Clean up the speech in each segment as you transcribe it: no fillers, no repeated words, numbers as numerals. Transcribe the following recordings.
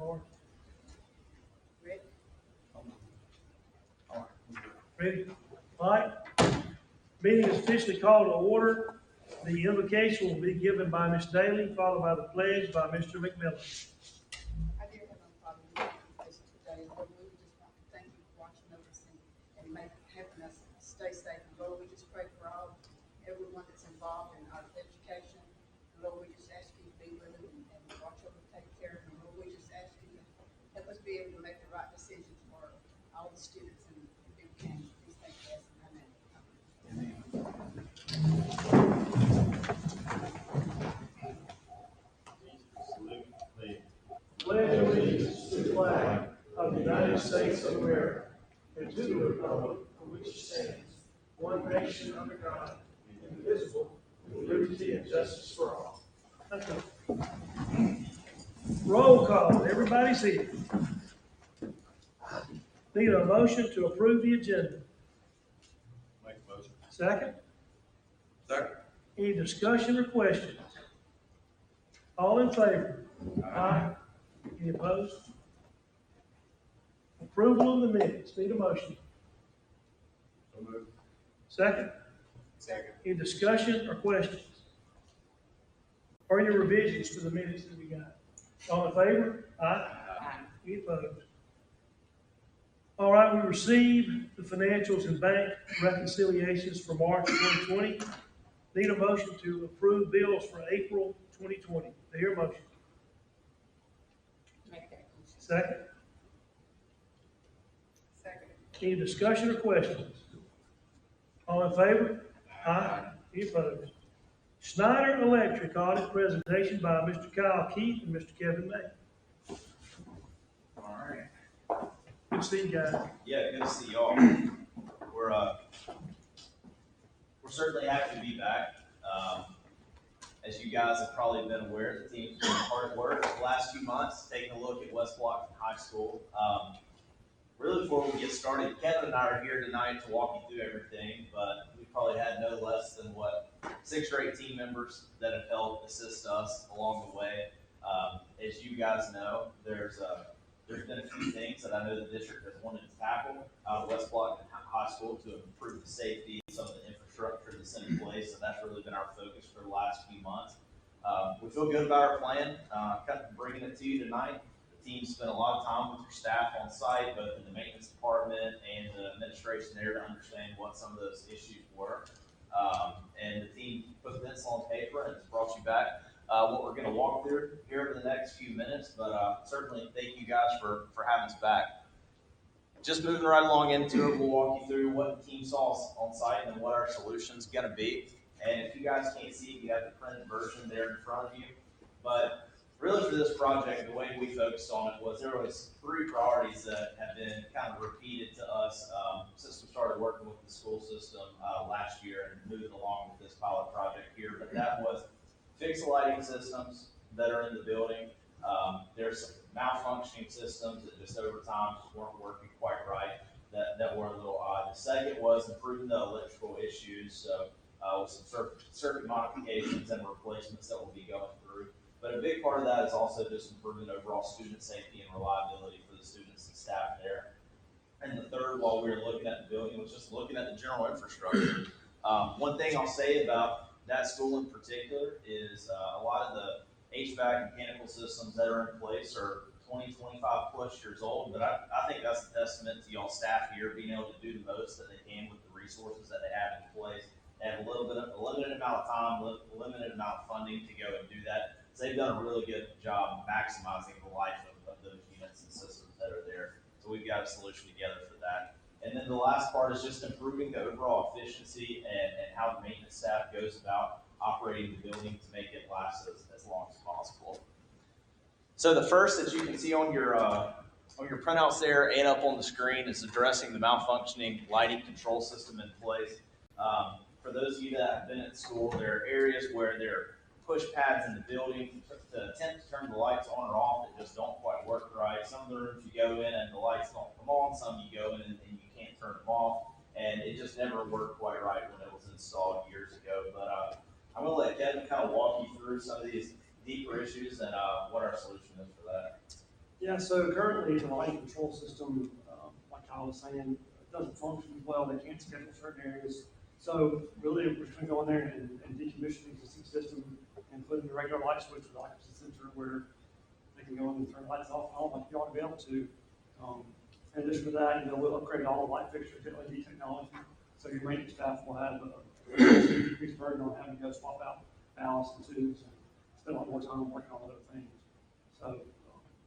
Or, Ready? ready? All right. Meeting is officially called to order. The invocation will be given by Ms. Daly, followed by the pledge by Mr. McMillan. Our dear Heavenly Father, we thank you for this today. Lord, we just want to thank you for watching over us and helping us stay safe. And Lord, we just pray for everyone that's involved in our education. And Lord, we just ask you to be with them and watch over, take care of them. Lord, we just ask you to help us be able to make the right decisions for all the students and do can. Please thank you, in my name. Pledge allegiance to the flag of the United States of America and to the republic for which it stands, one nation under God, indivisible, with liberty and justice for all. Thank you. Roll call. Everybody's here. Need a motion to approve the agenda. Make a motion. Second? Second. Any discussion or questions? All in favor? Aye. Any opposed? Approval of the minutes. Need a motion. So moved. Second? Second. Any discussion or questions? Or your revisions to the minutes that we got? All in favor? Aye. Any opposed? All right, we received the financials and bank reconciliations for March 2020. Need a motion to approve bills for April 2020. Do I hear a motion? Make that motion. Second? Second. Any discussion or questions? All in favor? Aye. Any opposed? Schneider Electric audit presentation by Mr. Kyle Keith and Mr. Kevin May. All right. Good to see you guys. Yeah, good to see y'all. We're certainly happy to be back. As you guys have probably been aware, the team's been hard at work the last few months, taking a look at West Block High School. Really, before we get started, Kevin and I are here tonight to walk you through everything, but we probably had no less than 6 or 8 team members that have helped assist us along the way. As you guys know, there's been a few things that I know the district has wanted to tackle out of West Block High School to improve the safety, some of the infrastructure that's in place, and that's really been our focus for the last few months. We feel good about our plan, kind of bringing it to you tonight. The team spent a lot of time with your staff on site, both in the maintenance department and the administration there, to understand what some of those issues were. And the team put the pencil on paper and it's brought you back what we're going to walk through here over the next few minutes. But certainly thank you guys for having us back. Just moving right along into it, we'll walk you through what the team saw on site and what our solution's going to be. And if you guys can't see it, you have the printed version there in front of you. But really for this project, the way we focused on it was there was 3 priorities that have been kind of repeated to us since we started working with the school system last year and moving along with this pilot project here. But that was fix the lighting systems that are in the building. There's some malfunctioning systems that just over time just weren't working quite right, that were a little odd. The second was improving the electrical issues, so with some circuit modifications and replacements that we'll be going through. But a big part of that is also just improving overall student safety and reliability for the students and staff there. And the third, while we were looking at the building, was just looking at the general infrastructure. One thing I'll say about that school in particular is a lot of the HVAC mechanical systems that are in place are 20, 25 plus years old, but I think that's a testament to y'all staff here being able to do the most that they can with the resources that they have in place. They have a limited amount of time, limited amount of funding to go and do that. So they've done a really good job maximizing the life of those units and systems that are there. So we've got a solution together for that. And then the last part is just improving the overall efficiency and how the maintenance staff goes about operating the building to make it last as long as possible. So the first that you can see on your printouts there and up on the screen is addressing the malfunctioning lighting control system in place. For those of you that have been at school, there are areas where there are push pads in the building to attempt to turn the lights on or off that just don't quite work right. Some of the rooms you go in and the lights don't come on, some you go in and you can't turn them off, and it just never worked quite right when it was installed years ago. But I'm going to let Kevin kind of walk you through some of these deeper issues and what our solution is for that. Yeah, so currently the lighting control system, like I was saying, doesn't function well. They can't schedule certain areas. So really, we're just gonna go in there and decommission the existing system and put in a regular light switch with occupancy sensor where they can go in and turn lights off and on like you ought to be able to. In addition to that, we'll upgrade all the light fixtures to LED technology. So your maintenance staff will have a decreased burden on having to go swap out ballasts and tubes and spend a lot more time working on other things. So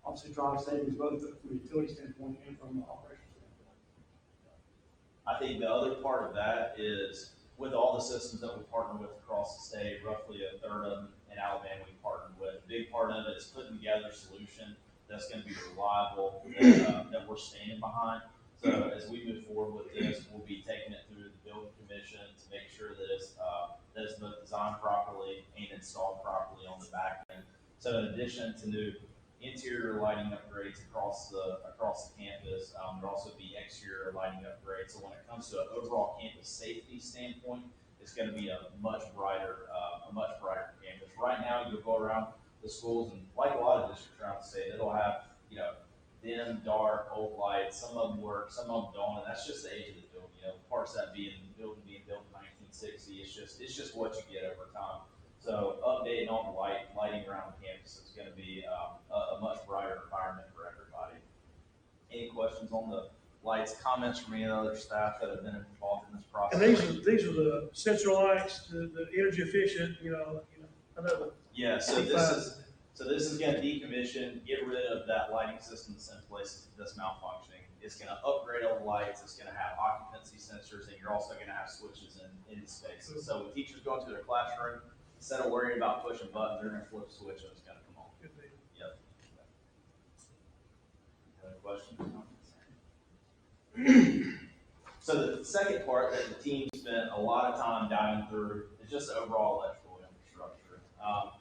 obviously drive savings both from a utility standpoint and from an operations standpoint. I think the other part of that is with all the systems that we partner with across the state, roughly a third of them in Alabama we partnered with. A big part of it is putting together a solution that's going to be reliable, that we're standing behind. So as we move forward with this, we'll be taking it through the building commission to make sure that it's both designed properly and installed properly on the back end. So in addition to new interior lighting upgrades across the campus, there'll also be exterior lighting upgrades. So when it comes to an overall campus safety standpoint, it's going to be a much brighter campus. Right now, you'll go around the schools, and like a lot of districts around the state, it'll have dim, dark, old lights. Some of them work, some of them don't, and that's just the age of the building. Parts of that being built in 1960. It's just what you get over time. So updating all the lighting around the campus is going to be a much brighter environment for everybody. Any questions on the lights? Comments from any other staff that have been involved in this process? And these are the sensor lights, the energy efficient, I know. Yeah. So this is going to decommission, get rid of that lighting system that's in place that's malfunctioning. It's going to upgrade all the lights. It's going to have occupancy sensors, and you're also going to have switches in the spaces. So when teachers go into their classroom, instead of worrying about pushing buttons, they're going to flip a switch and it's going to come on. Good deal. Yep. Any questions? So the second part that the team spent a lot of time diving through is just the overall electrical infrastructure.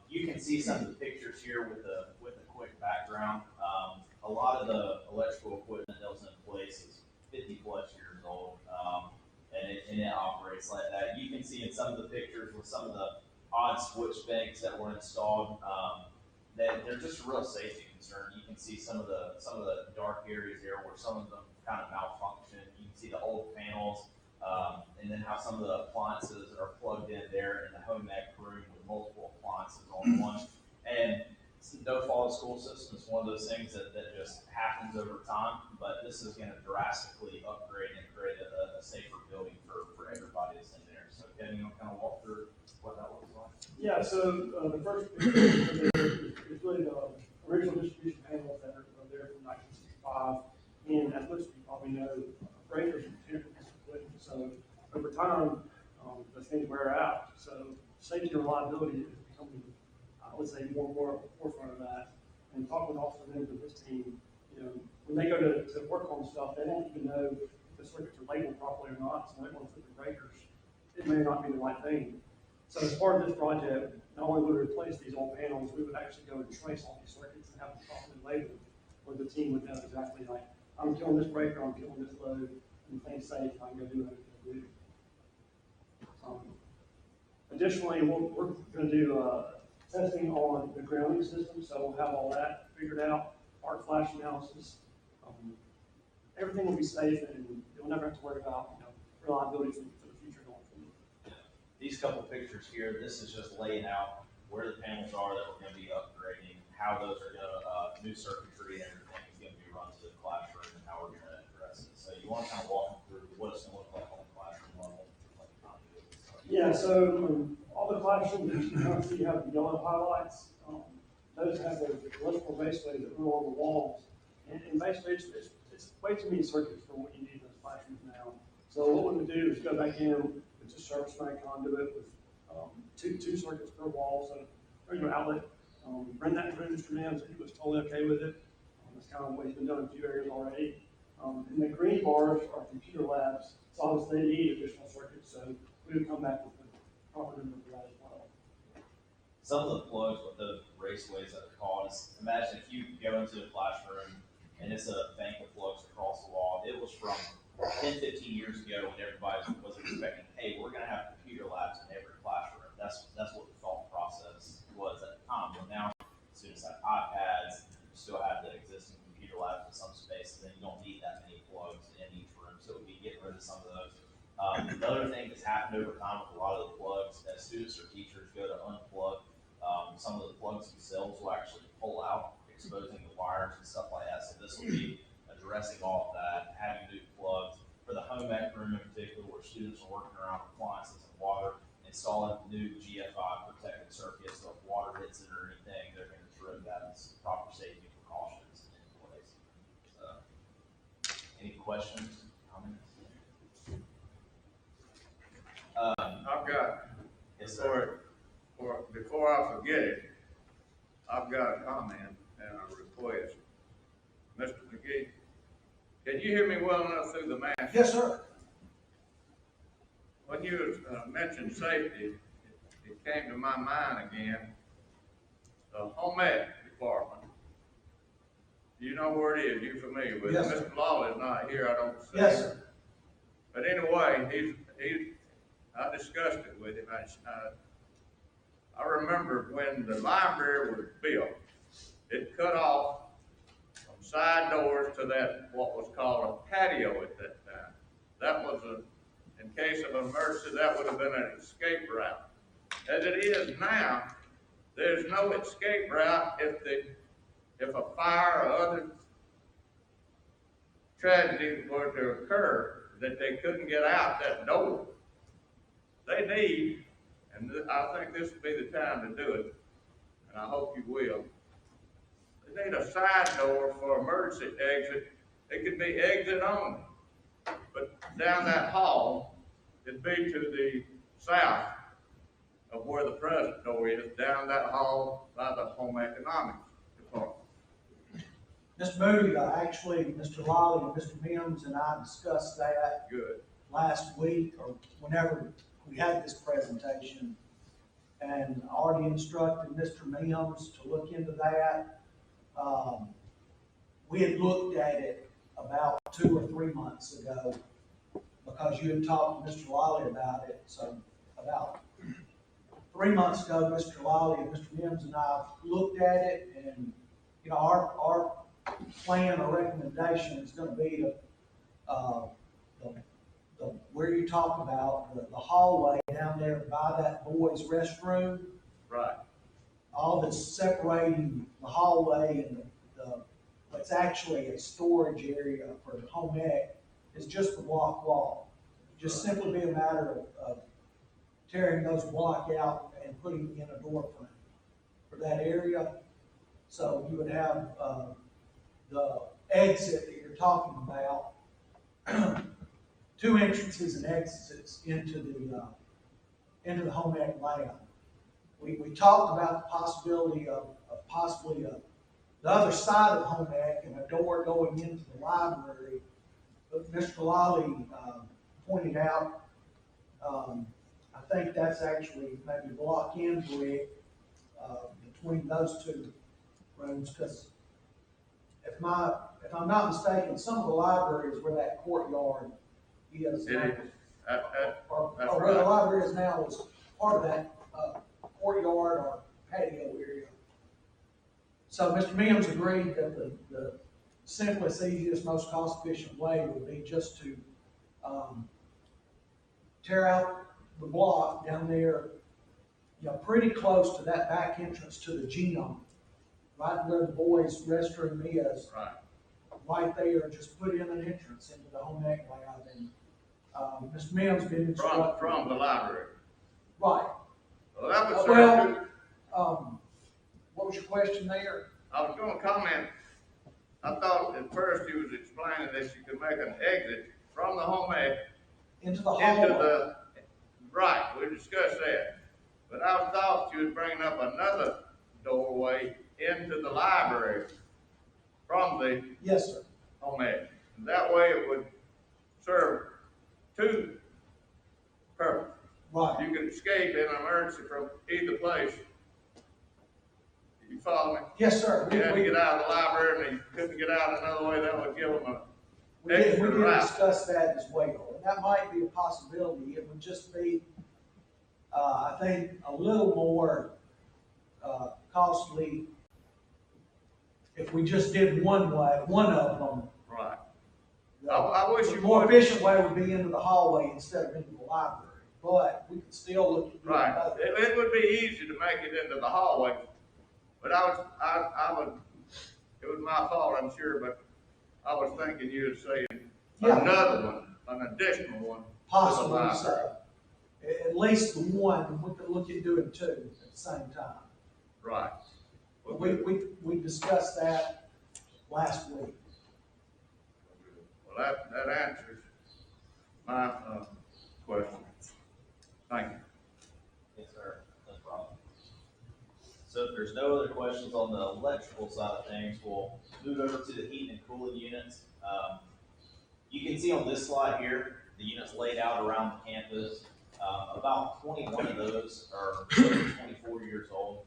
You can see some of the pictures here with a quick background. A lot of the electrical equipment that was in place is 50 plus years old, and it operates like that. You can see in some of the pictures with some of the odd switch banks that were installed, that they're just a real safety concern. You can see some of the dark areas there where some of them kind of malfunction. You can see the old panels, and then how some of the appliances are plugged in there in the home ec room with multiple appliances on one. And no fault of school system is one of those things that just happens over time, but this is going to drastically upgrade and create a safer building for everybody that's in there. So Kevin, you want to kind of walk through what that looks like? Yeah, so the first picture is really the original distribution panels that are there from 1965. And as most of you probably know, breakers are typically split. So over time, those things wear out. So safety and reliability is becoming, I would say, more and more at the forefront of that. And talking with officer members of this team, when they go to work on stuff, they don't even know if the circuits are labeled properly or not. So they want to put the breakers. It may not be the right thing. So as part of this project, not only would we replace these old panels, we would actually go and trace all these circuits and have them properly labeled, where the team would know exactly like, I'm killing this breaker, I'm killing this load, and things safe, I can go do what I can do. Additionally, we're going to do testing on the grounding system, so we'll have all that figured out, arc flash analysis. Everything will be safe, and you'll never have to worry about reliability for the future going forward. These couple pictures here, this is just laying out where the panels are that we're going to be upgrading, how those are going to, new circuitry and everything is going to be run to the classroom, and how we're going to address it. So you want to kind of walk them through what it's going to look like on the classroom level. Yeah, so all the classrooms that you kind of see have the yellow highlights. Those have the electrical raceways that run along the walls. And basically, it's way too many circuits for what you need in those classrooms now. So what we would do is go back in with just service line conduit with two circuits per wall, so or your outlet. Bring that to Mr. Mims, and he was totally okay with it. That's kind of what he's been doing in a few areas already. And the green bars are computer labs, so obviously they need additional circuits, so we would come back with the proper number for that as well. Some of the plugs with the raceways that are called is, imagine if you go into a classroom and it's a bank of plugs across the wall. It was from 10, 15 years ago when everybody was expecting, hey, we're going to have computer labs in every classroom. That's what the thought process was at the time. But now, students have iPads, you still have the existing Another thing that's happened over time with a lot of the plugs, as students or teachers go to unplug, some of the plugs themselves will actually pull out, exposing the wires and stuff like that. So this will be addressing all of that, having new plugs for the home ec room in particular, where students are working around appliances and water, installing new GFI protective circuits, so if water hits it or anything, they're going to throw that as proper safety precautions in place. So, any questions, comments? I've got, Yes, sir. before I forget it, I've got a comment and a request. Mr. McGee, can you hear me well enough through the mask? Yes, sir. When you mentioned safety, it came to my mind again, the home ec department. You know where it is, you're familiar with it. Yes, sir. Mr. Lawley's not here, I don't see. Yes, him. sir. But anyway, I discussed it with him. I remember when the library was built, it cut off from side doors to that, what was called a patio at that time. That was in case of emergency, that would have been an escape route. As it is now, there's no escape route if a fire or other tragedy were to occur, that they couldn't get out that door. They need, and I think this would be the time to do it, and I hope you will. They need a side door for emergency exit. It could be exit only, but down that hall, it'd be to the south of where the present door is, down that hall by the home economics department. Mr. Moody, actually, Mr. Lawley and Mr. Mims and I discussed that Good. last week or whenever we had this presentation, and already instructed Mr. Mims to look into that. We had looked at it about 2 or 3 months ago because you had talked to Mr. Lawley about it. So about 3 months ago, Mr. Lawley and Mr. Mims and I looked at it, and you know, our plan or recommendation is going to be to where you talk about the hallway down there by that boys' restroom. Right. All that's separating the hallway and what's actually a storage area for the home ec is just the block wall. Just simply be a matter of tearing those block out and putting in a door frame for that area. So you would have the exit that you're talking about, 2 entrances and exits into the home ec lab. We talked about the possibility of possibly the other side of home ec and a door going into the library. But Mr. Lawley pointed out, I think that's actually maybe block in brick between those 2 rooms, because if I'm not mistaken, some of the libraries where that courtyard is. It is. Or That's where the right. library is now is part of that courtyard or patio area. So Mr. Mims agreed that the simplest, easiest, most cost-efficient way would be just to tear out the block down there, you know, pretty close to that back entrance to the gym, right where the boys' restroom is. Right. Right there, just put in an entrance into the home ec lab, and Mr. Mims been instructed. From the library. Right. Well, that would serve Well, two. What was your question there? I was gonna comment, I thought at first you was explaining that you could make an exit from the home ec Into the into hallway. right, we discussed that. But I thought you was bringing up another doorway into the library from the Yes, sir. home ec. And that way it would serve 2 purposes. Right. You could escape in an emergency from either place. You follow me? Yes, sir. You had to get out of the library and you couldn't get out another way, that would give them We did extra route. discuss that as well, and that might be a possibility. It would just be, I think, a little more costly if we just did one way, one of them, Right. I wish The you more would. efficient way would be into the hallway instead of into the library, but we could still look at doing Right, both. it would be easy to make it into the hallway, but it was my fault, I'm sure, but I was thinking you would say Yeah. another one, an additional one. to the Possibly library. so. At least the one, and we could look at doing two at the same time. Right. But we discussed that last week. Well, that answers my, question. Thank you. Yes, sir, no problem. So if there's no other questions on the electrical side of things, we'll move over to the heating and cooling units. You can see on this slide here, the units laid out around the campus. About 21 of those are 24 years old.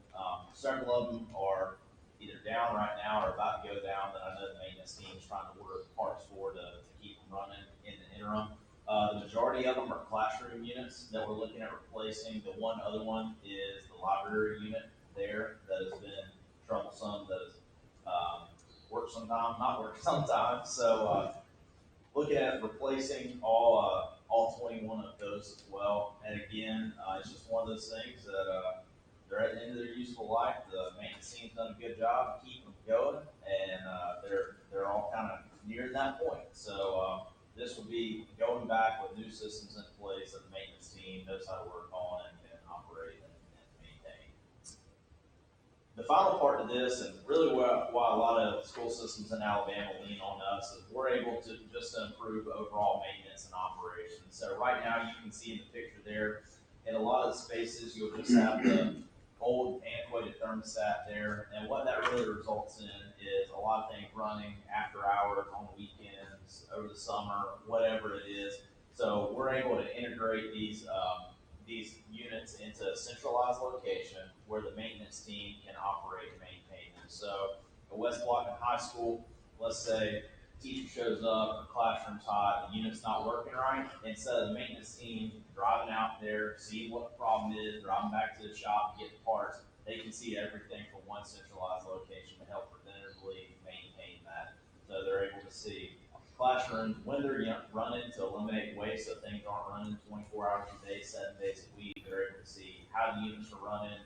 Several of them are either down right now or about to go down that I know the maintenance team is trying to order parts for to keep them running in the interim. The majority of them are classroom units that we're looking at replacing. The one other one is the library unit there that has been troublesome, that has worked sometimes, not worked sometimes. So looking at replacing all 21 of those as well. And again, it's just one of those things that they're at the end of their useful life. The maintenance team's done a good job keeping them going, and they're all kind of near that point. So this will be going back with new systems in place that the maintenance team knows how to work on and can operate and maintain. The final part of this, and really why a lot of school systems in Alabama lean on us, is we're able to just improve overall maintenance and operations. So right now, you can see in the picture there, in a lot of the spaces, you'll just have the old antiquated thermostat there, and what that really results in is a lot of things running after hours, on weekends, over the summer, whatever it is. So we're able to integrate these units into a centralized location where the maintenance team can operate and maintain them. So at West Block High School, let's say teacher shows up, the classroom's hot, the unit's not working right, instead of the maintenance team driving out there, seeing what the problem is, driving back to the shop to get the parts, they can see everything from one centralized location to help preventatively maintain that. So they're able to see classrooms when they're running to eliminate waste, so things aren't running 24 hours a day, 7 days a week. They're able to see how the units are running,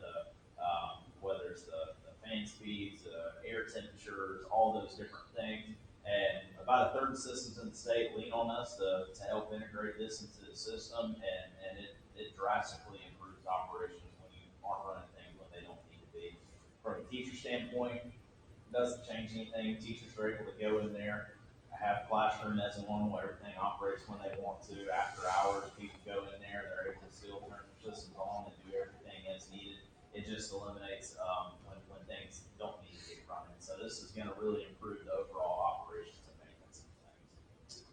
whether it's the fan speeds, air temperatures, all those different things. And about a third of systems in the state lean on us to help integrate this into the system, and it drastically improves operations when you aren't running things when they don't need to be. From a teacher standpoint, it doesn't change anything. Teachers are able to go in there, have classroom as normal, everything operates when they want to. After hours, people go in there, they're able to still turn their systems on and do everything as needed. It just eliminates when things don't need to get running. So this is going to really improve the overall operations and maintenance of things.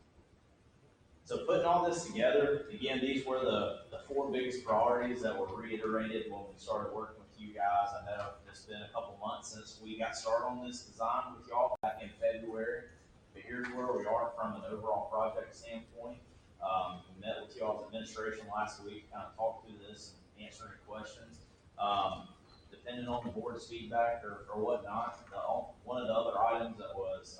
So putting all this together, again, these were the four biggest priorities that were reiterated when we started working with you guys. I know it's been a couple months since we got started on this design with y'all back in February. But here's where we are from an overall project standpoint. We met with y'all's administration last week, kind of talked through this and answering questions. Depending on the board's feedback or whatnot, one of the other items that was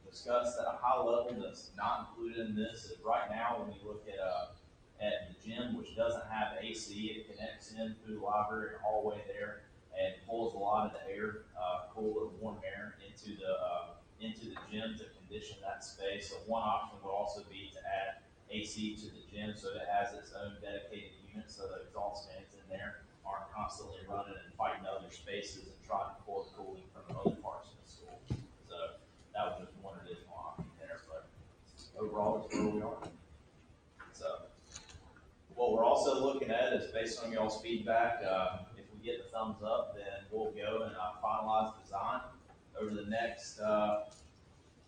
discussed at a high level that's not included in this is right now when you look at the gym, which doesn't have AC, it connects in through the library and hallway there and pulls a lot of the air, cool or warm air into the gym to condition that space. So one option would also be to add AC to the gym so it has its own dedicated unit so the exhaust fans in there aren't constantly running and fighting other spaces and trying to pull the cooling from the other parts of the school. So that was just one additional option there, but overall it's where we are. So what we're also looking at is based on y'all's feedback, if we get the thumbs up, then we'll go and finalize design over the next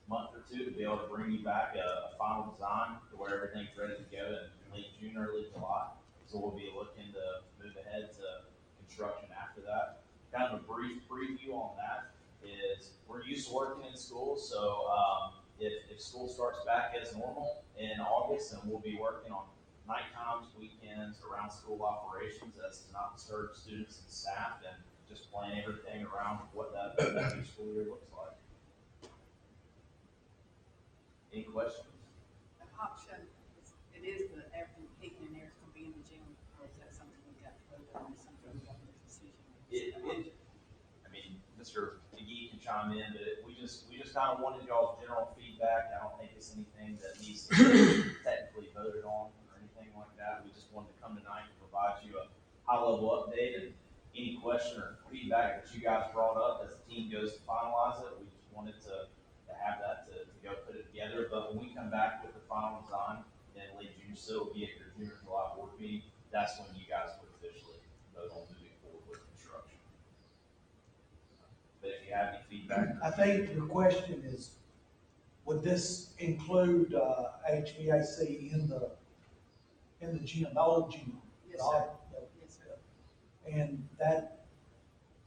month or two to be able to bring you back a final design to where everything's ready to go in late June, early July. So we'll be looking to move ahead to construction after that. Kind of a brief preview on that is we're used to working in schools, so if school starts back as normal in August, then we'll be working on night times, weekends, around school operations as to not disturb students and staff and just plan everything around what that new school year looks like. Any questions? option, it is the everything heating and air is gonna be in the gym, or is that something we got to vote on, something we got to make a decision? I mean, Mr. McGee can chime in, but we just kind of wanted y'all's general feedback. I don't think it's anything that needs to be technically voted on or anything like that. We just wanted to come tonight and provide you a high-level update, and any question or feedback that you guys brought up as the team goes to finalize it, we just wanted to have that to go put it together. But when we come back with the final design in late June, so it'll be at your June or July board meeting, that's when you guys would officially vote on moving forward with construction. But if you have any feedback, I think your question is, would this include, HVAC in the gym, the old gym? Yes, sir. Yes, sir. And that,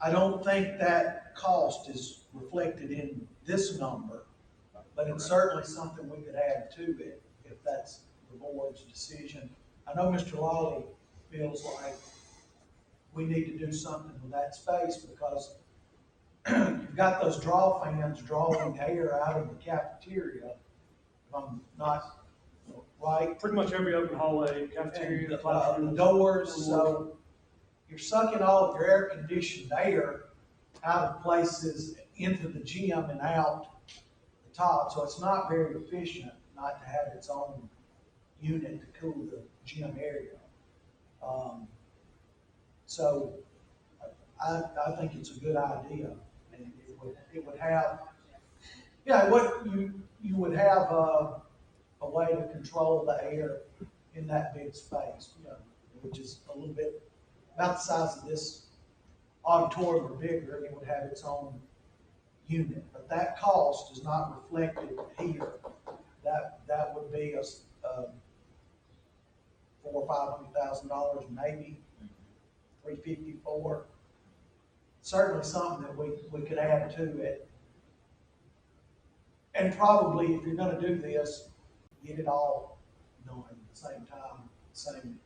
I don't think that cost is reflected in this number, but it's certainly something we could add to it if that's the board's decision. I know Mr. Lawley feels like we need to do something with that space because you've got those draw fans drawing air out of the cafeteria. If I'm not right. Pretty much every open hallway, cafeteria, The classroom. doors, so you're sucking all of your air conditioned air out of places into the gym and out the top, so it's not very efficient not to have its own unit to cool the gym area. So I think it's a good idea, and it would have, yeah, you would have a way to control the air in that big space, you know, which is a little bit about the size of this auditorium or bigger. It would have its own unit, but that cost is not reflected here. That would be $400,000 or $500,000, maybe $354. Certainly something that we could add to it. And probably, if you're gonna do this, get it all done at the same time, same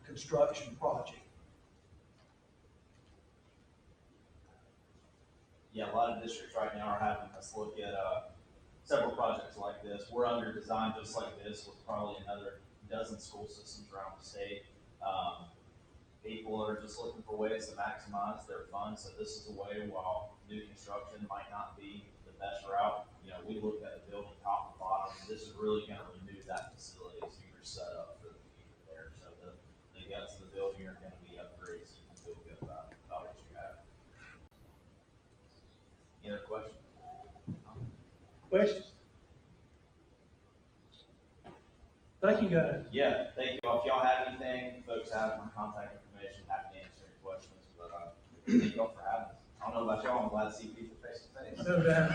construction project. yeah, a lot of districts right now are having us look at, several projects like this. We're under design just like this with probably another dozen school systems around the state. People are just looking for ways to maximize their funds, so this is a way, while new construction might not be the best route, you know, we looked at the building top to bottom, this is really gonna renew that facility, so you're set up for the future there. So the guts of the building are gonna be upgrades, so you can feel good about what you have. Any other questions? Questions? Thank you, guys. Yeah, thank you. If y'all have anything, folks have my contact information, happy to answer any questions, but, thank y'all for having us. I don't know about y'all, I'm glad to see people face to face. No doubt.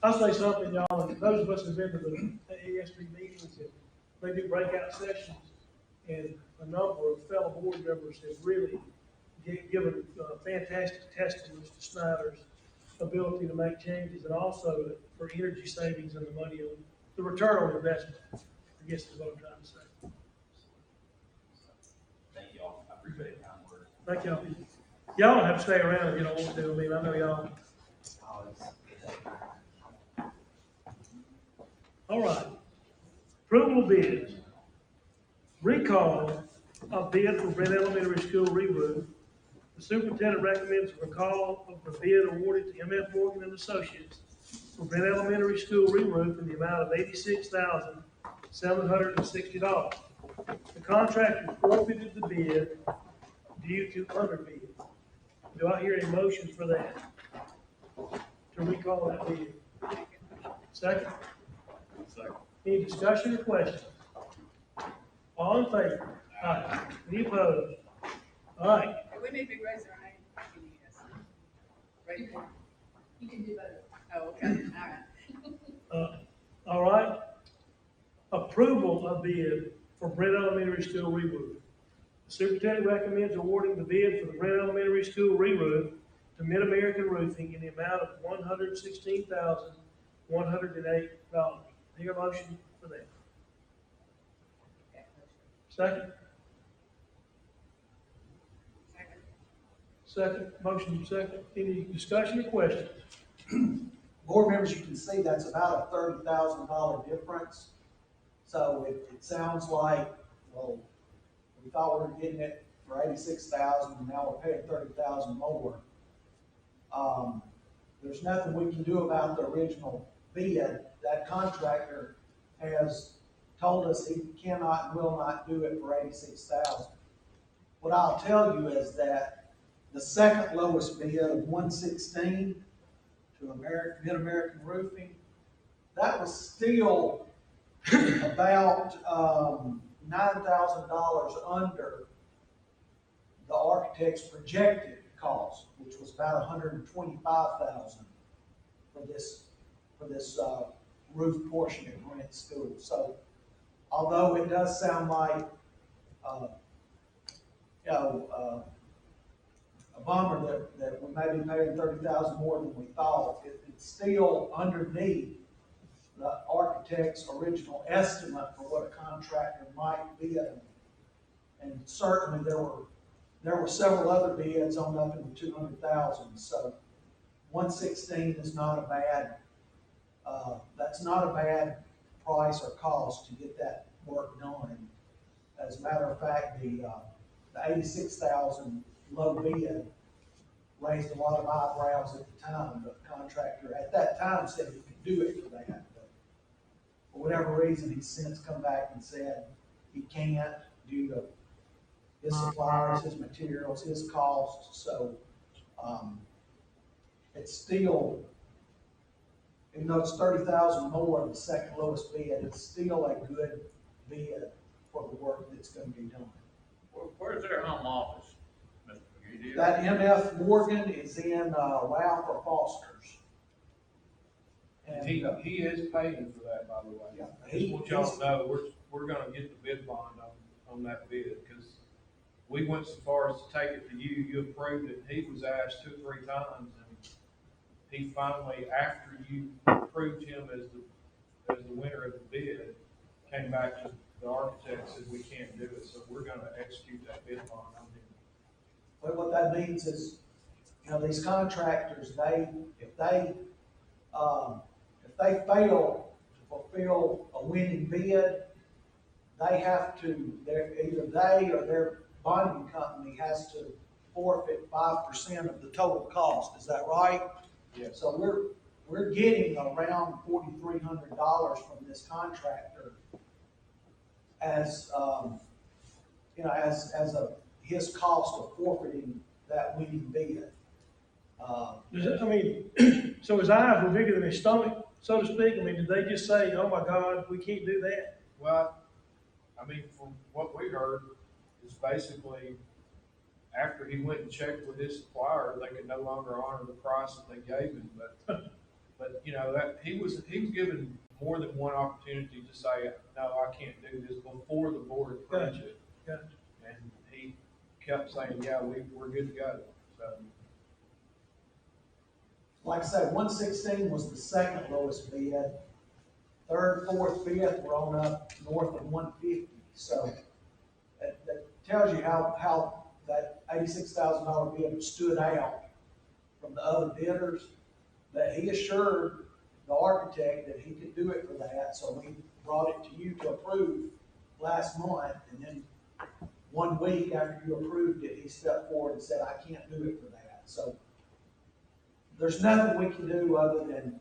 I'll say something, y'all, and those of us who've been to the ASB meetings, and they do breakout sessions, and a number of fellow board members have really given fantastic testimonies to Snyder's ability to make changes, and also for energy savings and the money on, the return on investment, I guess is what I'm trying to say. Thank y'all, I appreciate your kind words. Thank y'all. Y'all don't have to stay around if you don't want to, I mean, I know y'all. All right. Approval of bids. Recall of bid for Brent Elementary School re-roof. The superintendent recommends a recall of the bid awarded to MF Morgan and Associates for Brent Elementary School re-roof in the amount of $86,760. The contractor forfeited the bid due to underbid. Do I hear a motion for that? To recall that bid? Second? Second. Any discussion or questions? All in favor? Aye. Any opposed? All right. And we need to be raising our hand. Yes. Raise your hand. You can do both. Oh, okay, all right. All right. Approval of bid for Brent Elementary School re-roof. The superintendent recommends awarding the bid for the Brent Elementary School re-roof to Mid-American Roofing in the amount of $116,108. Need a motion for that? Second? Second. Second, motion second. Any discussion or questions? board members, you can see that's about a $30,000 difference. So it sounds like, well, we thought we were getting it for 86,000, and now we're paying 30,000 more. There's nothing we can do about the original bid. That contractor has told us he cannot and will not do it for 86,000. What I'll tell you is that the second lowest bid of 116 to Mid-American Roofing, that was still about $9,000 under the architect's projected cost, which was about $125,000 for this roof portion at Grant School. So, although it does sound like a bummer that we may be paying 30,000 more than we thought, it's still underneath the architect's original estimate for what a contractor might bid. And certainly there were several other bids on up in the 200,000. So 116 is not a bad, that's not a bad price or cost to get that work done. As a matter of fact, the 86,000 low bid raised a lot of eyebrows at the time. The contractor at that time said he could do it for that. But for whatever reason, he's since come back and said he can't due to his suppliers, his materials, his costs. So it's still, even though it's 30,000 more than the second lowest bid, it's still a good bid for the work that's going to be done. Where's their home office, Mr. McGee? Do you- That MF Morgan is in Ralph or Foster's. And He is paying for that, by the way. Yeah, I just want y'all to know, we're gonna get the bid bond on that bid, because we went so far as to take it to you, you approved it, he was asked 2 or 3 times, and he finally, after you approved him as the winner of the bid, came back to the architect, said we can't do it, so we're gonna execute that bid bond on him. but what that means is, you know, these contractors, if they fail to fulfill a winning bid, they have to, either they or their bonding company has to forfeit 5% of the total cost. Is that right? Yes. So we're getting around $4,300 from this contractor as, you know, as his cost of forfeiting that winning bid. Does it, I mean, so his eyes were bigger than his stomach, so to speak? I mean, did they just say, oh my God, we can't do that? Well, I mean, from what we heard, is basically, after he went and checked with his supplier, they could no longer honor the price that they gave him, but, you know, that, he was given more than one opportunity to say, no, I can't do this before the board approved it. Gotcha. And he kept saying, yeah, we're good to go, so. Like I said, 116 was the second lowest bid. Third, fourth, fifth were on up north of 150. So that tells you how that $86,000 bid stood out from the other bidders. That he assured the architect that he could do it for that. So we brought it to you to approve last month, and then 1 week after you approved it, he stepped forward and said, I can't do it for that. So there's nothing we can do other than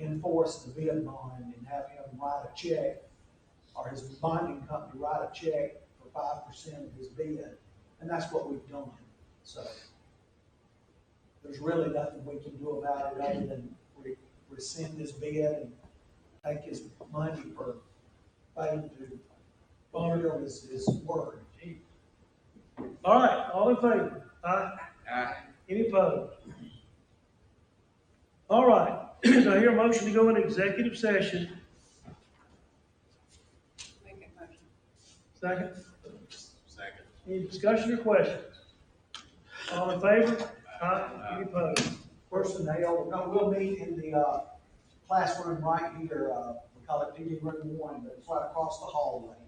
enforce the bid bond and have him write a check, or his bonding company write a check for 5% of his bid, and that's what we've done. So there's really nothing we can do about it other than rescind his bid and take his money for failing to fulfill his word. All right, all in favor? Aye. Aye. Any opposed? All right, do I hear a motion to go into executive session? Make that motion. Second? Second. Any discussion or questions? All in favor? Aye. Any opposed? Personnel, we'll meet in the classroom right here, we call it PD room 1, but it's right across the hallway.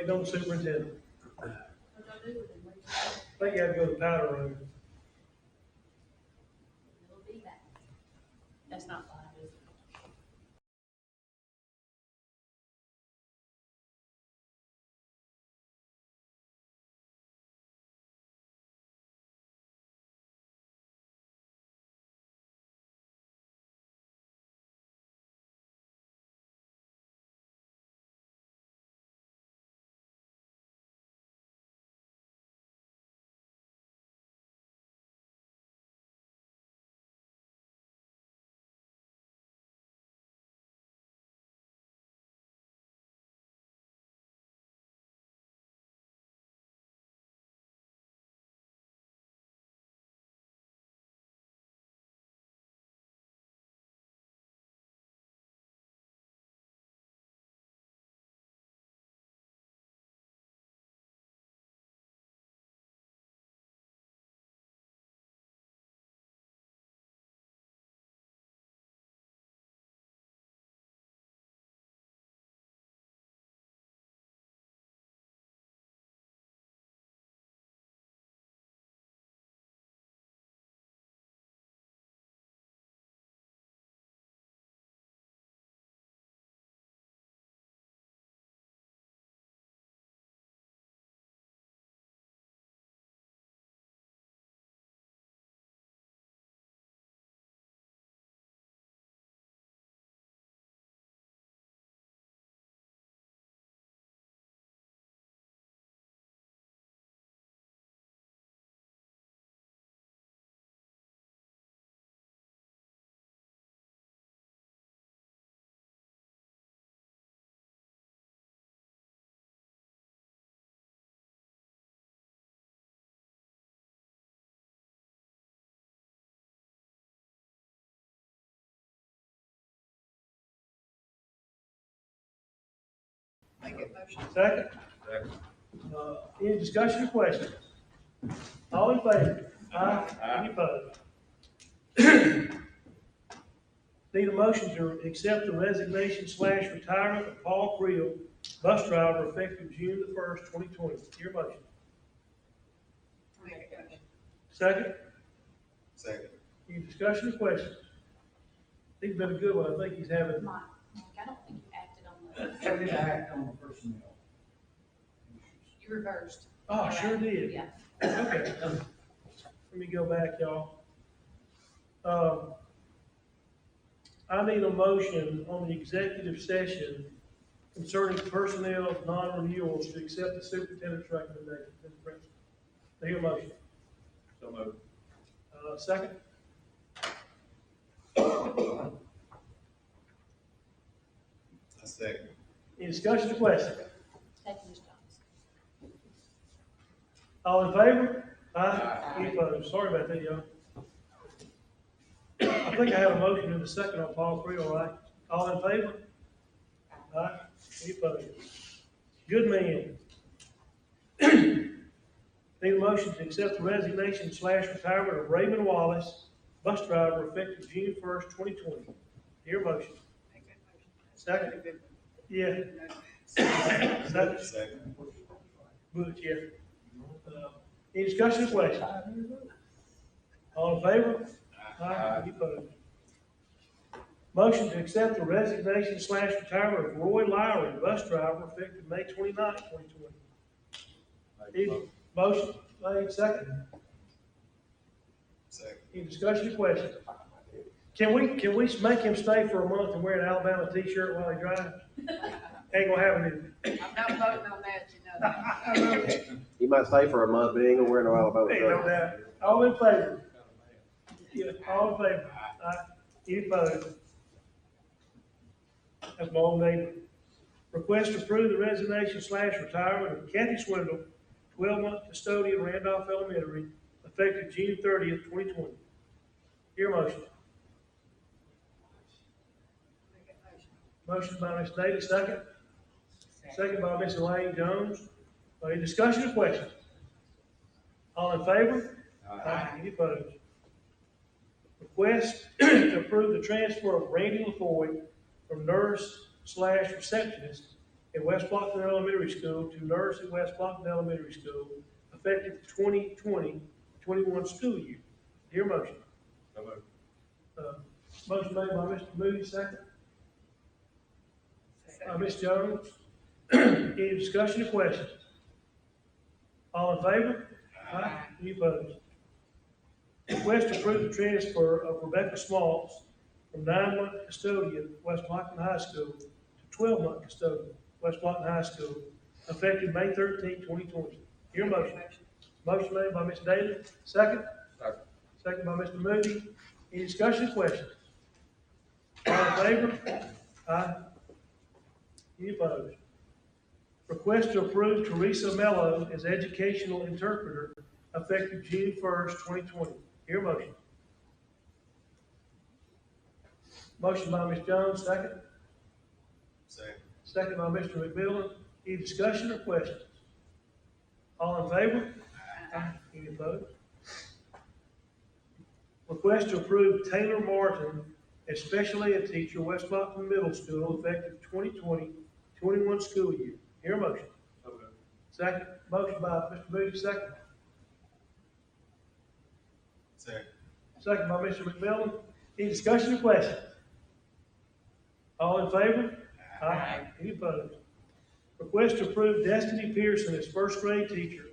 waiting on the superintendent. What y'all do with it? What do I think you have to go to the powder room. It'll be that. That's not fine, is it? Make it motion. Second, Second. any discussion or questions? All in favor? Aye. Aye. Any opposed? Need a motion to accept the resignation / retirement of Paul Creel, bus driver, effective June the 1st, 2020. Your motion. Make it motion. Second, Second. any discussion or questions? He's been a good one. I think he's having, Mike, I don't think you acted on the, So did act on the personnel. you reversed. oh, sure did. Yeah. Okay. Let me go back, y'all. I need a motion on the executive session concerning personnel non-renewals to accept the superintendent's recommendation. Mr. Prince, do you hear a motion? So moved. Second? A second. Any discussion or question? Take Ms. Jones. All in favor? Aye. Any opposed? Sorry about that, y'all. I think I have a motion in the second on Paul Creel, right? All in favor? Aye. Any opposed? Good man. Need a motion to accept the resignation / retirement of Raymond Wallace, bus driver, effective June 1st, 2020. Your motion. Make that motion. Second? Yeah. Second? Second. Butch, yeah. Any discussion or question? All in favor? Aye. Any opposed? Motion to accept the resignation / retirement of Roy Lowry, bus driver, effective May 29th, 2020. Motion, made, second. Second. Any discussion or question? Can we make him stay for a month and wear an Alabama t-shirt while he drives? Ain't gonna happen, is it? I'm not voting on that, you know that. He might stay for a month, but he ain't gonna wear no Alabama Ain't no shirt. doubt. All in favor? Yeah, all in favor? Aye. Any opposed? That's my old neighbor. Request to approve the resignation / retirement of Kathy Swindle, 12-month custodian, Randolph Elementary, effective June 30th, 2020. Your motion. Make that motion. Motion by Ms. Daly, second. Second by Ms. Elaine Jones. Any discussion or question? All in favor? Aye. Any opposed? Request to approve the transfer of Randy LaFoy from nurse / receptionist at West Blockton Elementary School to nurse at West Blockton Elementary School, effective 2020-21 school year. Hear a motion? So moved. Motion made by Mr. Moody, second. Ms. Jones. Any discussion or questions? All in favor? Aye. Any opposed? Request to approve the transfer of Rebecca Smalls from 9-month custodian, West Blockton High School, to 12-month custodian, West Blockton High School, effective May 13, 2020. Hear a motion? Motion made by Ms. Daly, second. Second. Second by Mr. Moody. Any discussion or questions? All in favor? Aye. Any opposed? Request to approve Teresa Mello as educational interpreter effective June 1st, 2020. Hear a motion? Motion by Ms. Jones, second. Second. Second by Mr. McMillan. Any discussion or questions? All in favor? Aye. Any opposed? Request to approve Taylor Martin as special ed teacher, West Blockton Middle School, effective 2020-21 school year. Hear a motion? So moved. Second. Motion by Mr. Moody, second. Second. Second by Mr. McMillan. Any discussion or questions? All in favor? Aye. Any opposed? Request to approve Destiny Pearson as first grade teacher,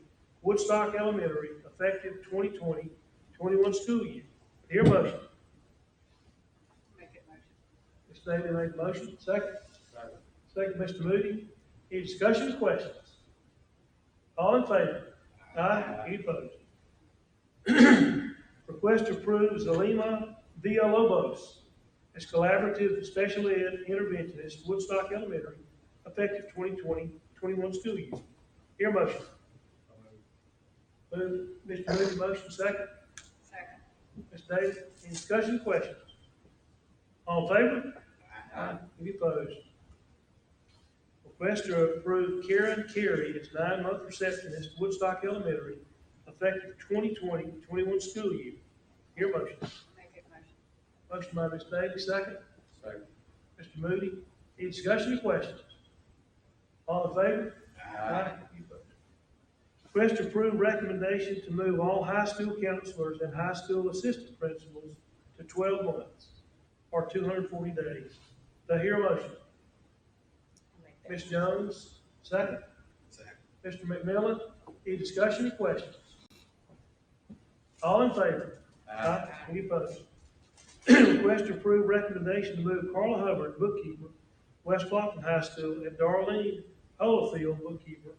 Woodstock Elementary, effective 2020-21 school year. Hear a motion? Make it motion. Ms. Daly made the motion. Second. Second. Second, Mr. Moody. Any discussion or questions? All in favor? Aye. Any opposed? Request to approve Zelima Villalobos as collaborative special ed interventionist, Woodstock Elementary, effective 2020-21 school year. Hear a motion? Move, Mr. Moody, motion, second. Second. Ms. Davis, any discussion, questions? All in favor? Aye. Any opposed? Request to approve Karen Carey as 9-month receptionist, Woodstock Elementary, effective 2020-21 school year. Hear a motion? Make it motion. Motion by Ms. Davis, second. Second. Mr. Moody, any discussion or questions? All in favor? Aye. Any opposed? Request to approve recommendation to move all high school counselors and high school assistant principals to 12 months or 240 days. Do I hear a motion? Make that. Ms. Jones, second. Second. Mr. McMillan, any discussion or questions? All in favor? Aye. Any opposed? Request to approve recommendation to move Carla Hubbard, bookkeeper, West Blockton High School, and Darlene Holofield, bookkeeper,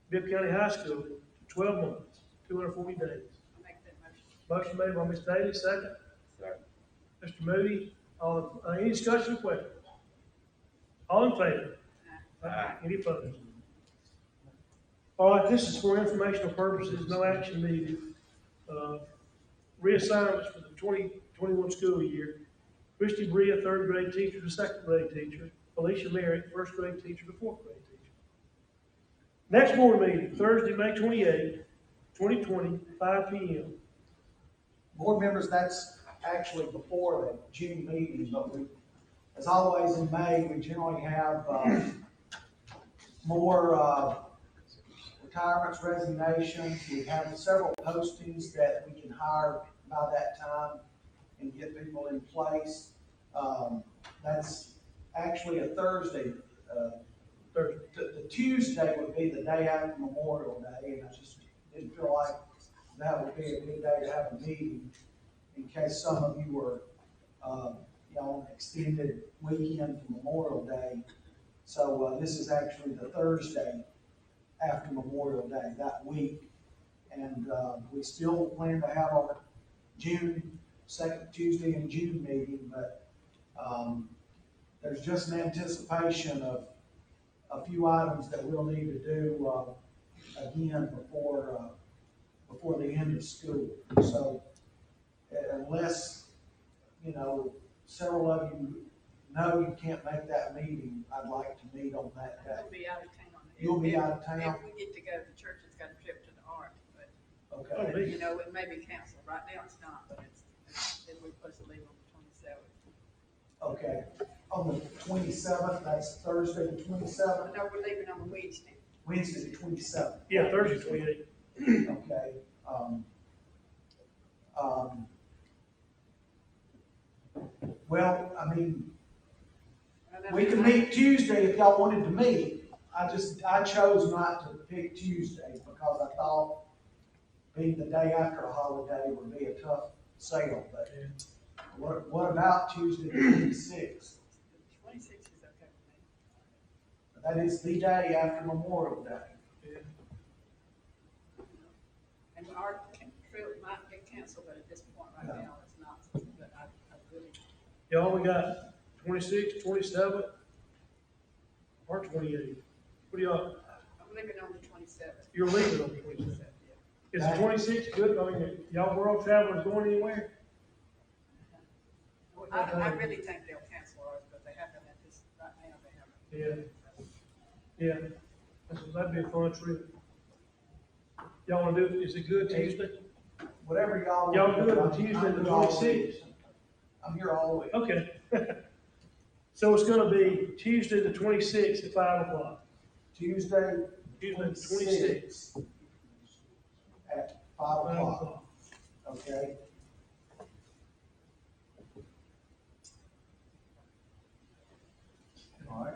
Bibb County High School, to 12 months, 240 days. Make that motion. Motion made by Ms. Daly, second. Second. Mr. Moody, any discussion or questions? All in favor? Aye. Any opposed? All right, this is for informational purposes, no action needed. Reassignments for the 2021 school year. Christy Bria, 3rd grade teacher to 2nd grade teacher. Felicia Merritt, 1st grade teacher to 4th grade teacher. Next board meeting, Thursday, May 28th, 2020, 5 p.m. Board members, that's actually before the June meeting, but we, as always in May, we generally have, more, retirements, resignations. We have several postings that we can hire by that time and get people in place. That's actually a Thursday. Thursday. The Tuesday would be the day after Memorial Day, and I just didn't feel like that would be a good day to have a meeting in case some of you were, on an extended weekend for Memorial Day. So, this is actually the Thursday after Memorial Day, that week. And, we still plan to have our June, second Tuesday in June meeting, but, there's just an anticipation of a few items that we'll need to do, again before the end of school. So unless, several of you know you can't make that meeting, I'd like to meet on that day. I'll be out of town. You'll be out of town? If we get to go, the church has got a trip to the Ark, but, Okay, Oh, it may be canceled. Right now, it's not, but we're supposed to leave on the 27th. okay. on the twenty-seventh, that's Thursday the twenty-seventh, No, we're leaving on Wednesday. Wednesday the twenty-seventh. Yeah, Thursday, 28th. Okay, um, well, I mean, we can meet Tuesday if y'all wanted to meet. I chose not to pick Tuesday because I thought being the day after a holiday would be a tough sale, but what about Tuesday the 26th? 26th is okay with me. That is the day after Memorial Day. And our trip might get canceled, but at this point right now, it's not, but I really, Y'all, we got 26th, 27th, or 28th. What do y'all, I'm leaving on the 27th. you're leaving on the 27th. Is the 26th good? I mean, y'all world travelers going anywhere? I really think they'll cancel ours, but they haven't at this, right now, they haven't. Yeah. Yeah. That'd be a fun trip. Y'all wanna do it? Is it good Tuesday? Whatever y'all. Y'all want to do it on I'm Tuesday the good all 26th? week. I'm here all week. Okay. So it's gonna be Tuesday the 26th at 5 o'clock. Tuesday, Tuesday the 26th at 5 5 o'clock, o'clock. okay? All right.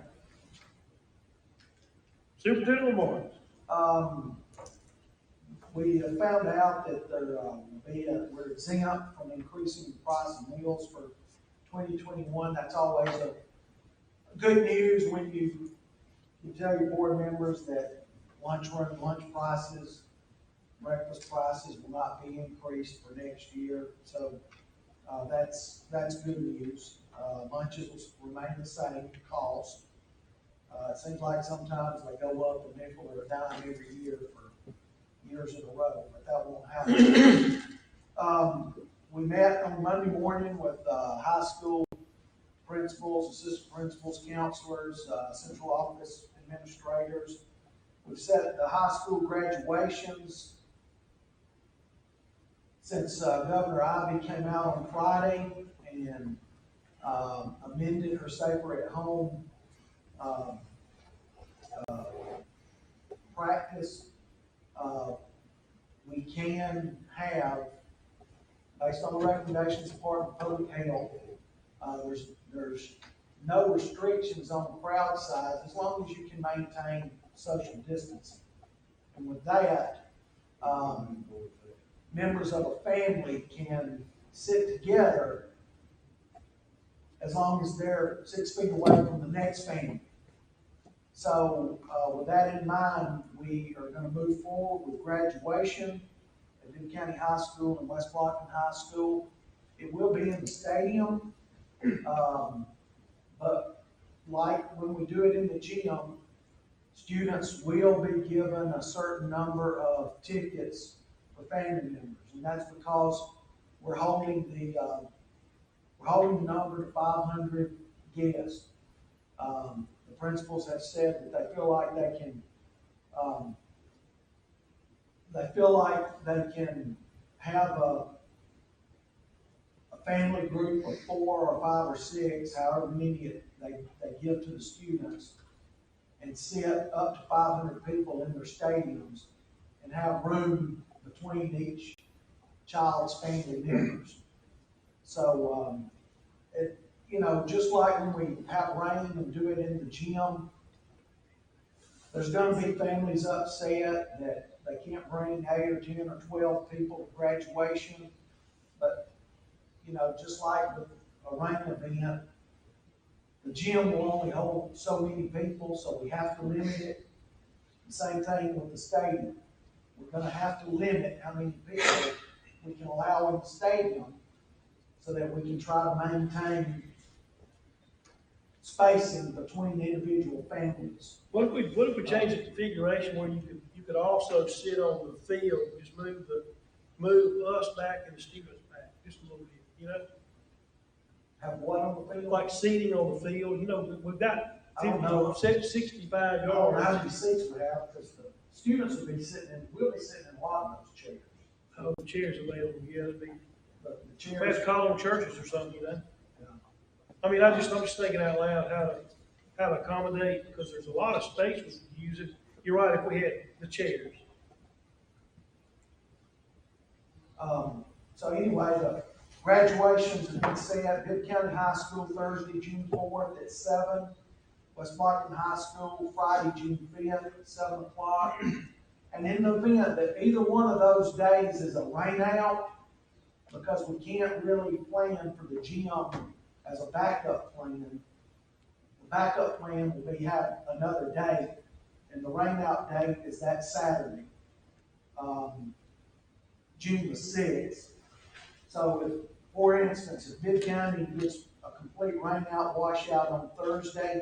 Superintendent Lamar. We have found out that we're exempt from increasing the price of meals for 2021. That's always a good news when you tell your board members that lunch prices, breakfast prices will not be increased for next year. So, that's good news. Lunches will remain the same cost. It seems like sometimes they go up a nickel or a dime every year for years in a row, but that won't happen. We met on Monday morning with, high school principals, assistant principals, counselors, central office administrators. We've set the high school graduations. Since, Governor Ivey came out on Friday and, amended her Safer at Home, practice, we can have, based on the recommendations of the Department of Public Health, there's no restrictions on the crowd size as long as you can maintain social distancing. And with that, members of a family can sit together as long as they're 6 feet away from the next family. So, with that in mind, we are gonna move forward with graduation at Newton County High School and West Blockton High School. It will be in the stadium, but like when we do it in the gym, students will be given a certain number of tickets for family members. And that's because we're holding the number to 500 guests. The principals have said that they feel like they can have a family group of 4 or 5 or 6, however many they give to the students, and sit up to 500 people in their stadiums and have room between each child's family members. So, just like when we have rain and do it in the gym, there's gonna be families upset that they can't bring 8 or 10 or 12 people to graduation. But, just like with a rain event, the gym will only hold so many people, so we have to limit it. The same thing with the stadium. We're gonna have to limit how many people we can allow in the stadium so that we can try to maintain spacing between individual families. What if we change the configuration where you could also sit on the field, just move us back and the students back, just a little bit, Have what on the field? Like seating on the field, we've got I don't know. 65 I don't know how yards. many seats we have, because the students we'll be sitting in a lot of those chairs. Oh, the chairs available, yeah, it'd be, But the we have chairs, to call them churches or something, I mean, I'm just thinking out loud how to accommodate, because there's a lot of space we could use it. You're right, if we had the chairs. So anyway, the graduations have been set, Bibb County High School Thursday, June 4th at 7. West Blackton High School Friday, June 5th at 7 o'clock. And in the event that either one of those days is a rain out, because we can't really plan for the gym as a backup plan, the backup plan will be have another day, and the rain out date is that Saturday, June the 6th. So if, for instance, if Bibb County gets a complete rain out washout on Thursday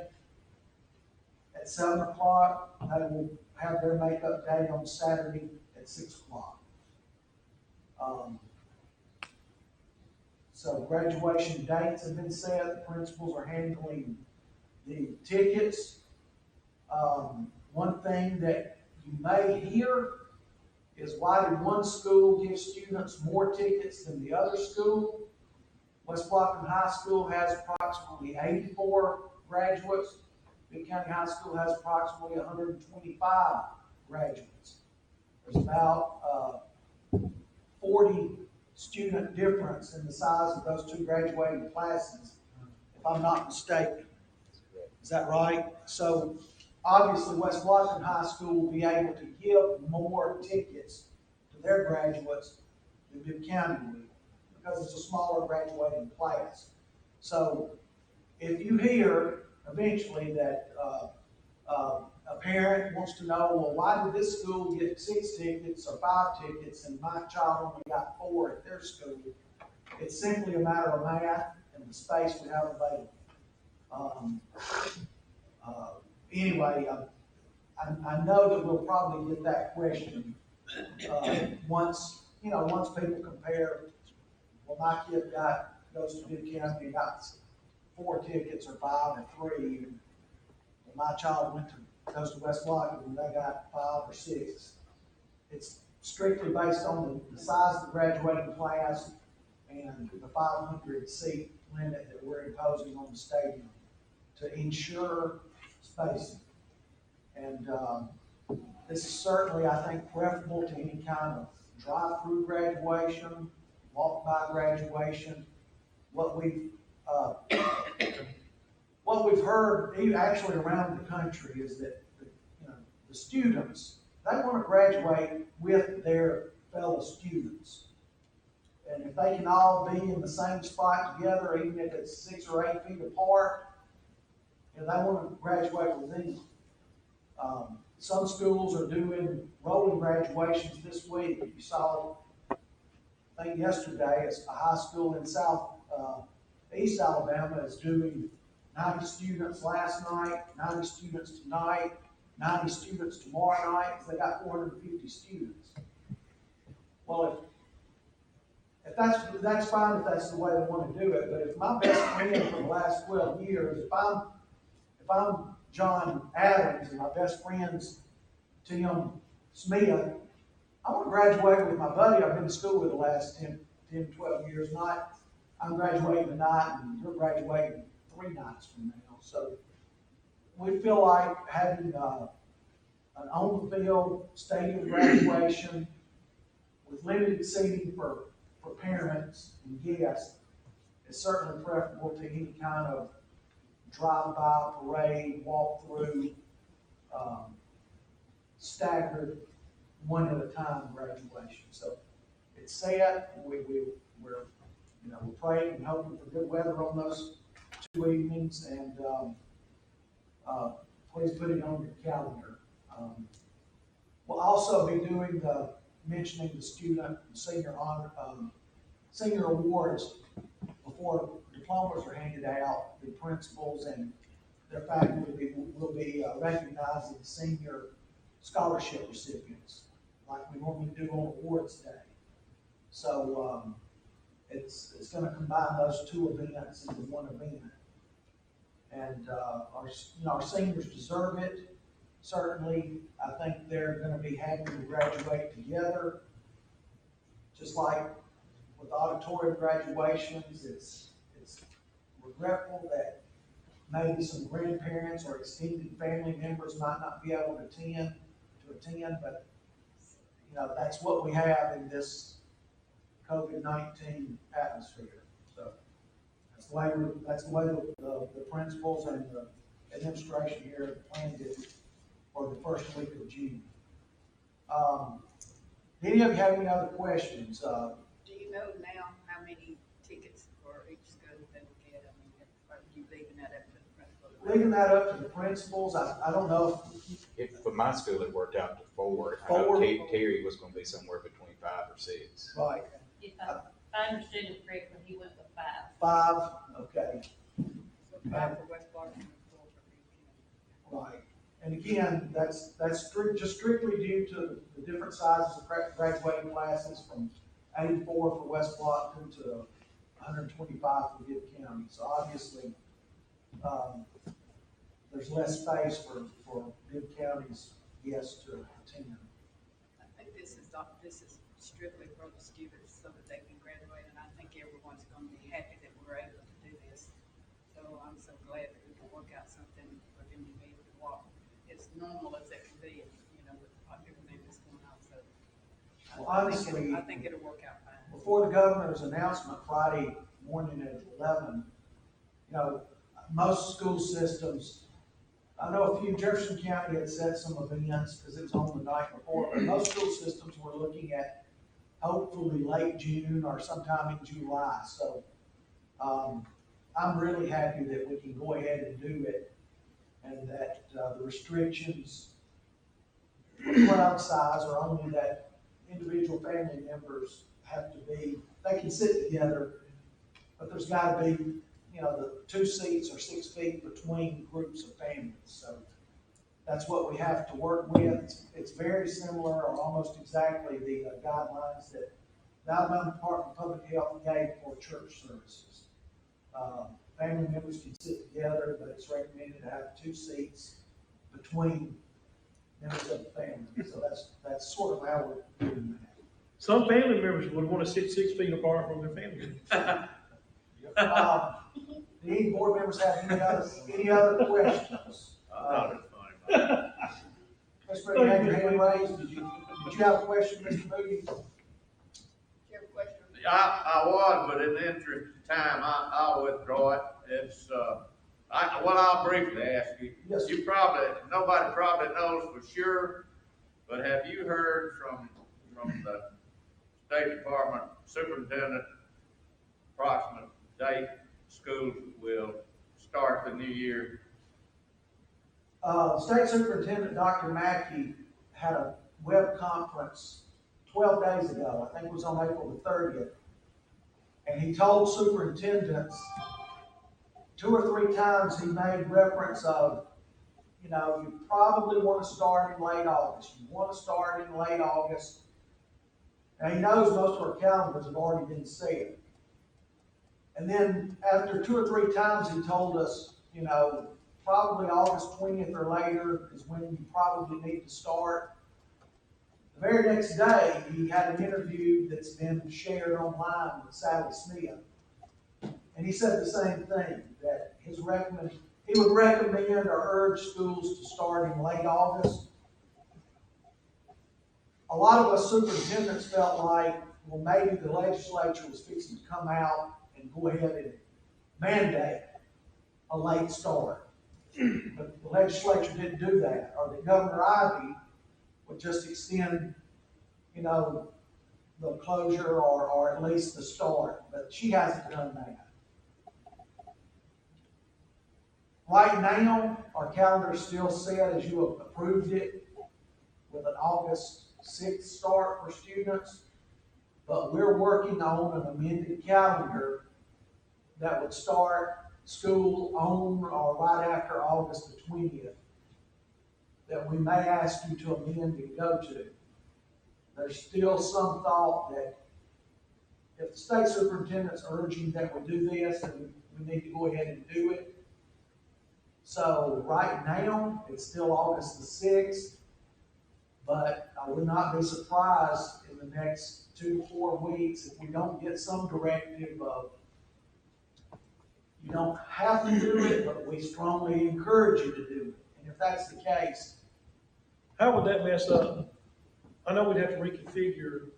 at 7 o'clock, they will have their makeup day on Saturday at 6 o'clock. So graduation dates have been set, the principals are handling the tickets. One thing that you may hear is, why did one school give students more tickets than the other school? West Blackton High School has approximately 84 graduates. Bibb County High School has approximately 125 graduates. There's about 40 student difference in the size of those two graduating classes, if I'm not mistaken. Is that right? So obviously West Blackton High School will be able to give more tickets to their graduates than Bibb County will, because it's a smaller graduating class. So if you hear eventually that a parent wants to know, well, why did this school get 6 tickets or 5 tickets and my child only got 4 at their school, it's simply a matter of math and the space we have available. Anyway, I know that we'll probably get that question once people compare. Well, my kid goes to Bibb County and got 4 tickets or 5 or 3. And my child goes to West Blackton and they got 5 or 6. It's strictly based on the size of the graduating class and the 500 seat limit that we're imposing on the stadium to ensure spacing. And this is certainly, I think, preferable to any kind of drive-through graduation, walk-by graduation. What we've heard, actually around the country, is that the students, they want to graduate with their fellow students. And if they can all be in the same spot together, even if it's 6 or 8 feet apart, they want to graduate with them. Some schools are doing rolling graduations this week. You saw, I think yesterday, it's a high school in East Alabama is doing 90 students last night, 90 students tonight, 90 students tomorrow night, because they got 450 students. Well, if that's fine if that's the way they want to do it, but if my best friend for the last 12 years, if I'm John Adams and my best friend's Tim Smith, I want to graduate with my buddy I've been to school with the last 10, 12 years, not I'm graduating tonight and you're graduating 3 nights from now. So we feel like having an on-the-field stadium graduation with limited seating for parents and guests is certainly preferable to any kind of drive-by, parade, walk-through, staggered, one-at-a-time graduation. So it's set. We're praying and hoping for good weather on those 2 evenings, and please put it on your calendar. We'll also be doing mentioning the student and senior awards before diplomas are handed out. The principals and their faculty will be recognizing senior scholarship recipients, like we normally do on awards day. So it's going to combine those 2 events into one event. And our seniors deserve it. Certainly, I think they're going to be happy to graduate together. Just like with auditorium graduations, regretful that maybe some grandparents or extended family members might not be able to attend, but, you know, that's what we have in this COVID-19 atmosphere. So that's the way the principals and the administration here planned it for the first week of June. Any of you have any other questions? Do you know now how many tickets for each school they will get? I mean, are you leaving that up to the principal? Leaving that up to the principals, I don't know For my school, it worked out to 4. I know Four? Terry was gonna be somewhere between 5 or 6. if, like, If I understood it correctly, he went with 5. 5, okay, So 5 for West Clark and 4 for Buchanan. right. And again, that's just strictly due to the different sizes of graduating classes from 84 for West Blockton to 125 for Bibb County. So obviously, there's less space for Bibb County's guests to attend. I think this is strictly for the students so that they can graduate, and I think everyone's gonna be happy that we're able to do this. So I'm so glad that we can work out something for them to be able to walk as normal as it can be, you know, with everything that's going on, so. Well, honestly, I think it'll work out fine. before the governor's announcement Friday morning at 11, you know, most school systems, I know a few, Jefferson County had set some events because it was on the night before, but most school systems were looking at hopefully late June or sometime in July. So, I'm really happy that we can go ahead and do it and that, the restrictions for crowd size are only that individual family members have to be, they can sit together, but there's gotta be, you know, the 2 seats or 6 feet between groups of families. So that's what we have to work with. It's very similar or almost exactly the guidelines that the Alabama Department of Public Health gave for church services. Family members can sit together, but it's recommended to have 2 seats between members of the family. So that's sort of how we're doing that. Some family members would want to sit 6 feet apart from their family. Do any board members have any other questions? I thought it was funny. Mr. Moody, you had your hand raised. Did you have a question, Mr. Moody? Do you have a question? I was, but in the interest of time, I'll withdraw it. It's, I'll briefly ask you. Yes, sir. Nobody probably knows for sure, but have you heard from the State Department Superintendent approximate date schools will start the new year? State Superintendent Dr. Mackey had a web conference 12 days ago. I think it was on April the 30th. And he told superintendents 2 or 3 times, he made reference of, you know, you probably want to start in late August. You want to start in late August. Now, he knows most of our calendars have already been set. And then after 2 or 3 times, he told us, you know, probably August 20th or later is when you probably need to start. The very next day, he had an interview that's been shared online with Sally Smith. And he said the same thing, that he would recommend or urge schools to start in late August. A lot of us superintendents felt like, well, maybe the legislature was fixing to come out and go ahead and mandate a late start. But the legislature didn't do that, or that Governor Ivey would just extend, you know, the closure or at least the start, but she hasn't done that. Right now, our calendar is still set as you have approved it with an August 6th start for students, but we're working on an amended calendar that would start school on or right after August the 20th that we may ask you to amend and go to. There's still some thought that if the state superintendent's urging that we do this, then we need to go ahead and do it. So right now, it's still August the 6th, but I would not be surprised in the next 2 to 4 weeks if we don't get some directive of You don't have to do it, but we strongly encourage you to do it. And if that's the case, How would that mess up? I know we'd have to reconfigure.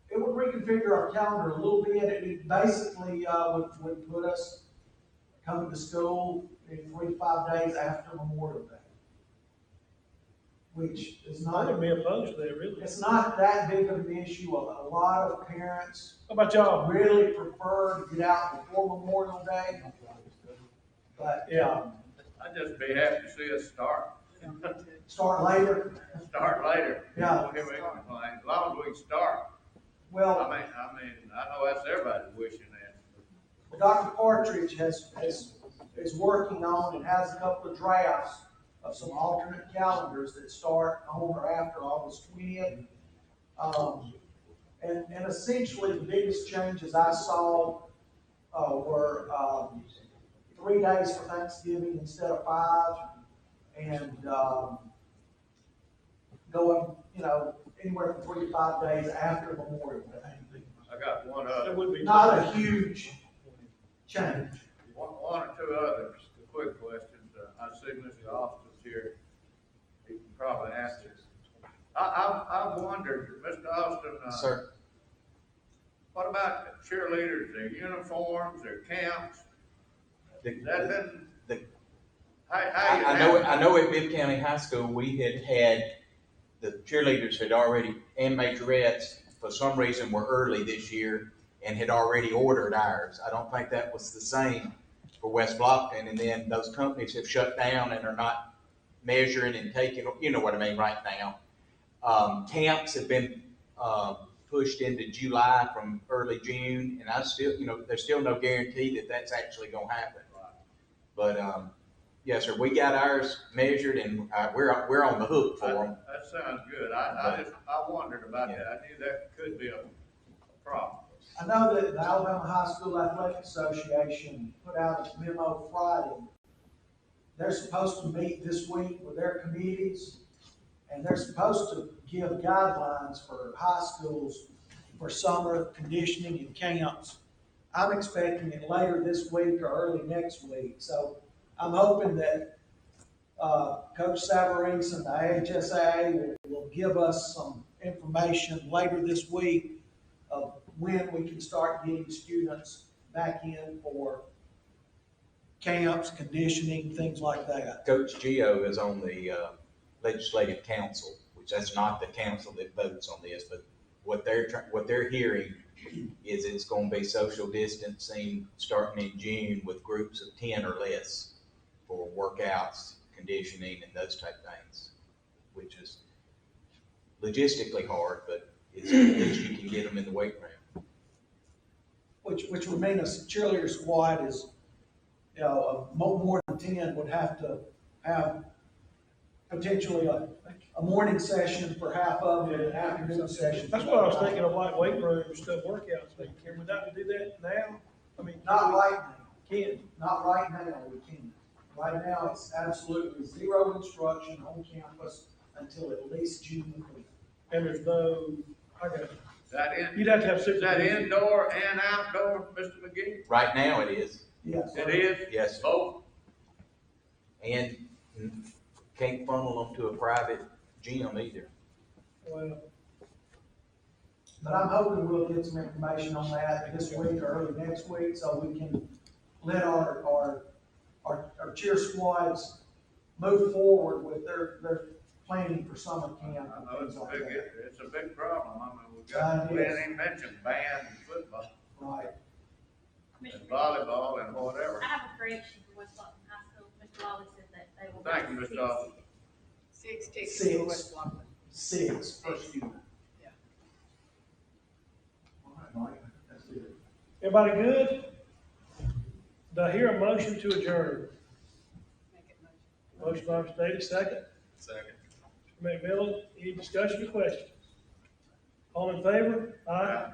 it would reconfigure our calendar a little bit. It basically, would put us coming to school in 3 to 5 days after Memorial Day. Which is I not, wouldn't be opposed to that, really. it's not that big of an issue. A lot of parents How about y'all? really prefer to get out before Memorial Day. But, Yeah. I'd just be happy to see us start, start later. start later. Yeah. Don't hear me complain, as long as we can start. Well, I know that's everybody's wishing that. Dr. Partridge is working on and has a couple of drafts of some alternate calendars that start on or after August 20th. And essentially the biggest changes I saw, were, 3 days for Thanksgiving instead of 5, and, going, anywhere from 3 to 5 days after Memorial Day. I got one That other, would be. Not a huge change. one or two others, quick questions. I see Mr. Austin's here. He can probably answer. I've wondered, Mr. Austin, Sir, what about cheerleaders, their uniforms, their camps? the- That been, the- I know at Bibb County High School, we had the cheerleaders had already, and majorettes, for some reason were early this year and had already ordered ours. I don't think that was the same for West Blockton, and then those companies have shut down and are not measuring and taking, you know what I mean, right now. Camps have been, pushed into July from early June, and I still, there's still no guarantee that that's actually gonna happen. But, yes, sir, we got ours measured and, we're on the hook for them. That sounds good. I wondered about that. I knew that could be a problem. I know that the Alabama High School Athletic Association put out a memo Friday. They're supposed to meet this week with their committees, and they're supposed to give guidelines for high schools for summer conditioning and camps. I'm expecting it later this week or early next week, so I'm hoping that, Coach Savarese and the AHSA will give us some information later this week of when we can start getting students back in for camps, conditioning, things like that. Coach Gio is on the legislative council, which that's not the council that votes on this, but what they're hearing is it's going to be social distancing starting in June with groups of 10 or less for workouts, conditioning, and those type things, which is logistically hard, but it's, at least you can get them in the weight room. Which would mean a cheerleader squad is, more than 10 would have to have potentially a morning session for half of it, and an afternoon session. That's what I was thinking of, like weight room stuff, workouts. Can we not do that now? I mean, Not right now. can. Not right now, we can't. Right now, it's absolutely zero instruction on campus until at least June the 5th. And there's no, I got it. Is that in, You'd have to have is supervision. that indoor and outdoor, Mr. McGee? Right now it is, Yes. It is? yes, sir. Both? And can't funnel them to a private gym either. Well, But I'm hoping we'll get some information on that this week or early next week, so we can let our cheer squads move forward with their planning for summer camp I and know things like that. it's a big problem. I mean, we It is. didn't even mention band and football Right. and Commissioner, volleyball and whatever. I have a correction for West Blockton High School. Mr. Lawley said that they will. Thank you, Mr. Six. Austin. 6 tickets Six. for West Blockton. 6 per student. Yeah. All right, Mike, that's it. everybody good? Do I hear a motion to adjourn? Make it motion. Motion by Mr. Davis, second. Second. Mr. McMillan, any discussion or questions? All in favor? Aye.